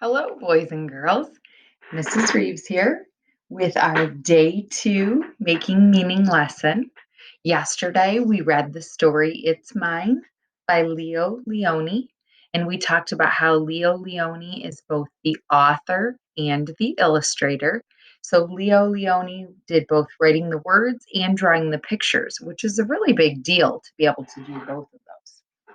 Hello, boys and girls. Mrs. Reeves here with our day 2 Making Meaning lesson. Yesterday, we read the story It's Mine by Leo Leone, and we talked about how Leo Leone is both the author and the illustrator. So, Leo Leone did both writing the words and drawing the pictures, which is a really big deal to be able to do both of those.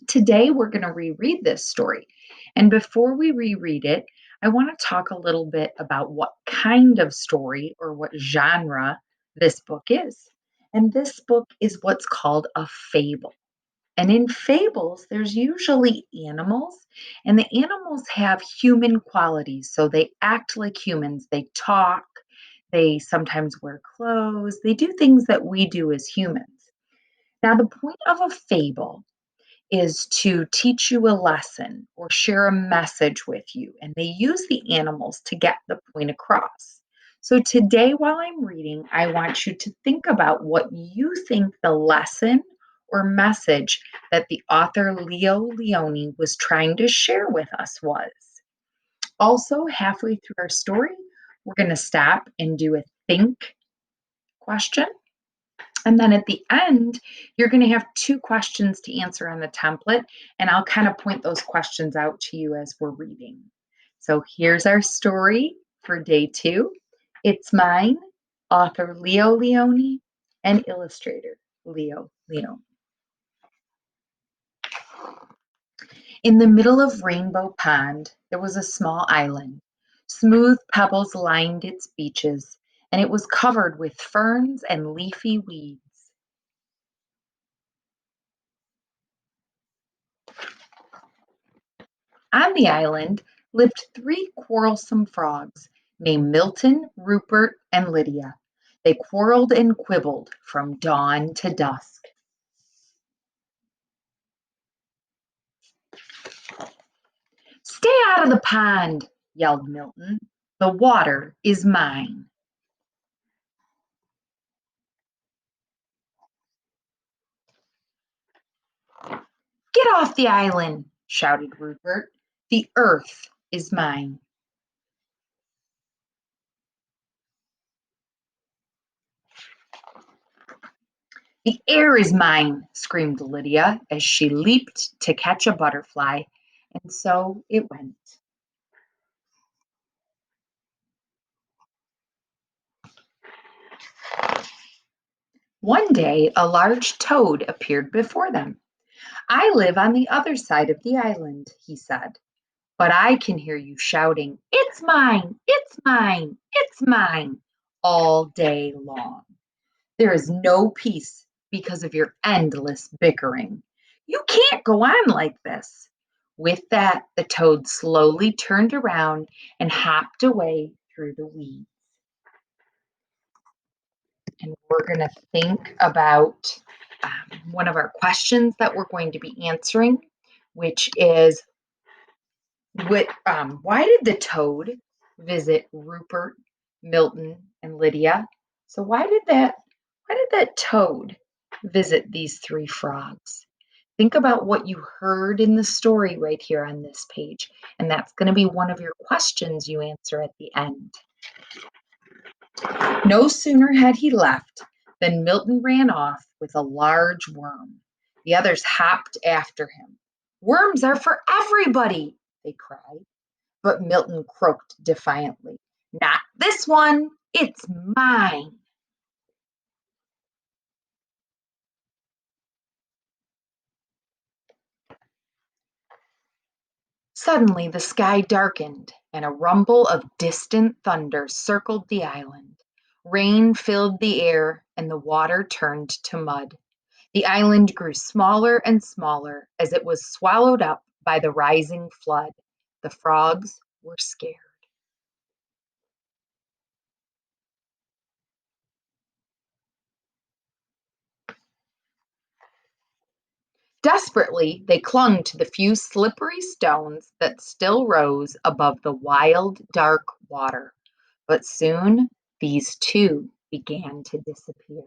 Today, we're going to reread this story. And before we reread it, I want to talk a little bit about what kind of story or what genre this book is. And this book is what's called a fable. And in fables, there's usually animals, and the animals have human qualities. So they act like humans, they talk, they sometimes wear clothes, they do things that we do as humans. Now, the point of a fable is to teach you a lesson or share a message with you. And they use the animals to get the point across. So today, while I'm reading, I want you to think about what you think the lesson or message that the author Leo Leone was trying to share with us was. Also, halfway through our story, we're going to stop and do a think question. And then at the end, you're going to have 2 questions to answer on the template, and I'll kind of point those questions out to you as we're reading. So here's our story for day 2. It's Mine, author Leo Leone, and illustrator Leo Leone. In the middle of Rainbow Pond, there was a small island. Smooth pebbles lined its beaches, and it was covered with ferns and leafy weeds. On the island lived 3 quarrelsome frogs named Milton, Rupert, and Lydia. They quarreled and quibbled from dawn to dusk. Stay out of the pond, yelled Milton. The water is mine. Get off the island, shouted Rupert. The earth is mine. The air is mine, screamed Lydia as she leaped to catch a butterfly, and so it went. One day, a large toad appeared before them. I live on the other side of the island, he said, but I can hear you shouting, It's mine, it's mine, it's mine, all day long. There is no peace because of your endless bickering. You can't go on like this. With that, the toad slowly turned around and hopped away through the weeds. And we're going to think about one of our questions that we're going to be answering, which is why did the toad visit Rupert, Milton, and Lydia? So why did that toad visit these 3 frogs? Think about what you heard in the story right here on this page, and that's going to be one of your questions you answer at the end. No sooner had he left than Milton ran off with a large worm. The others hopped after him. Worms are for everybody, they cried. But Milton croaked defiantly. Not this one, it's mine. Suddenly the sky darkened and a rumble of distant thunder circled the island. Rain filled the air and the water turned to mud. The island grew smaller and smaller as it was swallowed up by the rising flood. The frogs were scared. Desperately, they clung to the few slippery stones that still rose above the wild, dark water. But soon these too began to disappear.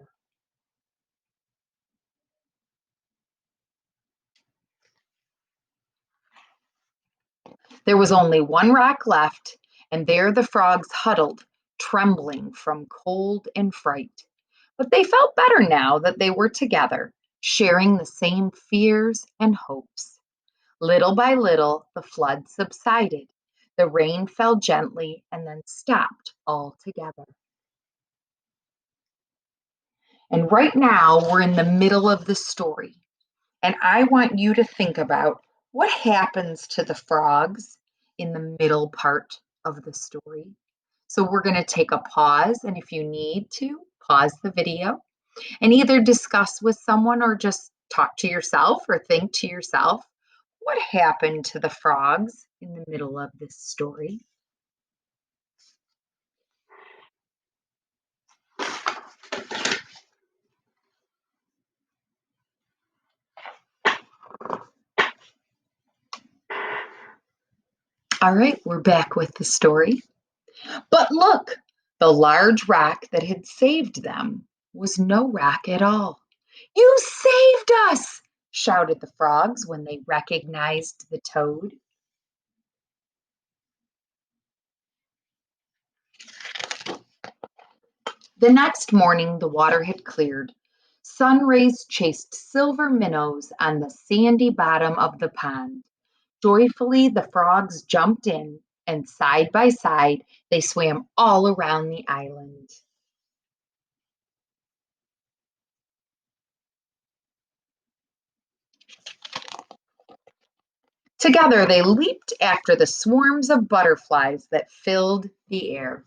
There was only one rock left, and there the frogs huddled, trembling from cold and fright. But they felt better now that they were together, sharing the same fears and hopes. Little by little, the flood subsided. The rain fell gently and then stopped altogether. And right now, we're in the middle of the story. And I want you to think about what happens to the frogs in the middle part of the story. So we're going to take a pause, and if you need to, pause the video and either discuss with someone or just talk to yourself or think to yourself, what happened to the frogs in the middle of this story? All right, we're back with the story. But look, the large rock that had saved them was no rock at all. You saved us, shouted the frogs when they recognized the toad. The next morning, the water had cleared. Sun rays chased silver minnows on the sandy bottom of the pond. Joyfully, the frogs jumped in, and side by side, they swam all around the island. Together, they leaped after the swarms of butterflies that filled the air.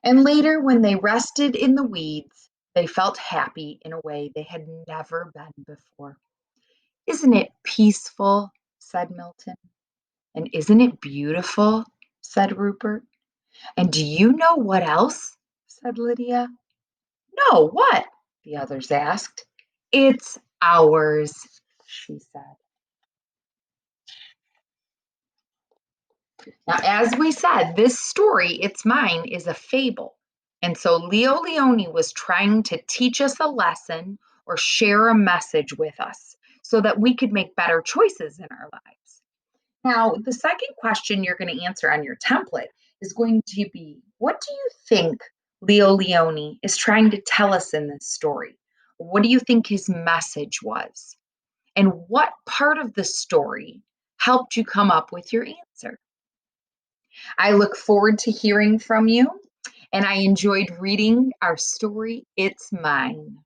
And later, when they rested in the weeds, they felt happy in a way they had never been before. Isn't it peaceful? Said Milton. And isn't it beautiful? Said Rupert. And do you know what else? Said Lydia. No, what? The others asked. It's ours, she said. Now, as we said, this story, It's Mine, is a fable. And so Leo Leone was trying to teach us a lesson or share a message with us so that we could make better choices in our lives. Now, the second question you're going to answer on your template is going to be, what do you think Leo Leone is trying to tell us in this story? What do you think his message was? And what part of the story helped you come up with your answer? I look forward to hearing from you, and I enjoyed reading our story, It's Mine.